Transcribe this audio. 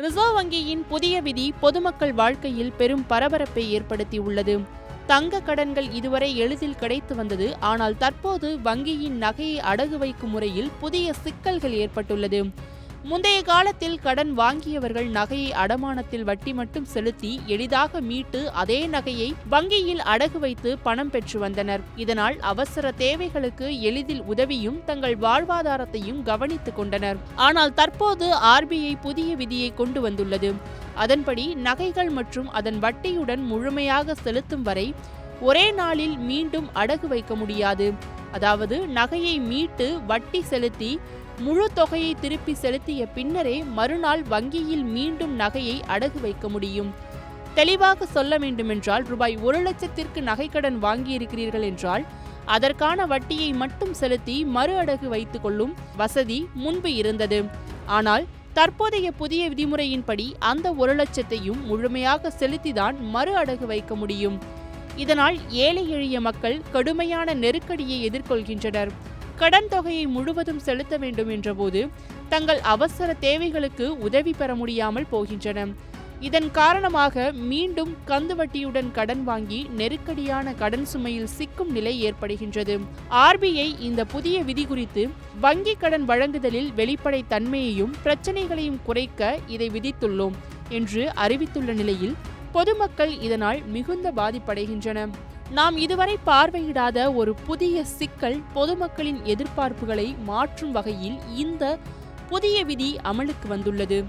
Reserve வங்கியின் புதிய விதி பொதுமக்கள் வாழ்க்கையில் பெரும் பரபரப்பை ஏற்படுத்தியுள்ளது. தங்க கடன்கள் இதுவரை எளிதில் கிடைத்து வந்தது. ஆனால் தற்போது வங்கியின் நகையை அடகு வைக்கும் முறையில் புதிய சிக்கல்கள் ஏற்பட்டுள்ளது. முந்தைய காலத்தில் கடன் வாங்கியவர்கள் நகையை அடமானத்தில் வட்டி மட்டும் செலுத்தி எளிதாக மீட்டு அதே நகையை வங்கியில் அடகு வைத்து பணம் பெற்று வந்தனர். இதனால் அவசர தேவைகளுக்கு எளிதில் உதவியும் தங்கள் வாழ்வாதாரத்தையும் கவனித்துக் கொண்டனர். ஆனால் தற்போது RBI புதிய விதியை கொண்டு வந்துள்ளது. அதன்படி நகைகள் மற்றும் அதன் வட்டியுடன் முழுமையாக செலுத்தும் வரை ஒரே நாளில் மீண்டும் அடகு வைக்க முடியாது. அதாவது நகையை மீட்டு வட்டி செலுத்தி முழு தொகையை திருப்பி செலுத்திய பின்னரே மறுநாள் வங்கியில் மீண்டும் நகையை அடகு வைக்க முடியும். தெளிவாக சொல்ல வேண்டுமென்றால் ரூபாய் 1,00,000க்கு நகைக்கடன் வாங்கியிருக்கிறீர்கள் என்றால் அதற்கான வட்டியை மட்டும் செலுத்தி மறு அடகு வைத்துக் கொள்ளும் வசதி முன்பு இருந்தது. ஆனால் தற்போதைய புதிய விதிமுறையின்படி அந்த 1,00,000த்தையும் முழுமையாக செலுத்திதான் மறு அடகு வைக்க முடியும். இதனால் ஏழை எளிய மக்கள் கடுமையான நெருக்கடியை எதிர்கொள்கின்றனர். கடன் தொகையை முழுவதும் செலுத்த வேண்டும் என்றபோது தங்கள் அவசர தேவைகளுக்கு உதவி பெற முடியாமல் போகின்றன. இதன் காரணமாக மீண்டும் கந்து வட்டியுடன் கடன் வாங்கி நெருக்கடியான கடன் சுமையில் சிக்கும் நிலை ஏற்படுகின்றது. RBI இந்த புதிய விதி குறித்து வங்கி கடன் வழங்குதலில் வெளிப்படை தன்மையையும் பிரச்சனைகளையும் குறைக்க இதை விதித்துள்ளோம் என்று அறிவித்துள்ள நிலையில் பொதுமக்கள் இதனால் மிகுந்த பாதிப்படைகின்றனர். நாம் இதுவரை பார்வையிடாத ஒரு புதிய சிக்கல் பொதுமக்களின் எதிர்பார்ப்புகளை மாற்றும் வகையில் இந்த புதிய விதி அமலுக்கு வந்துள்ளது.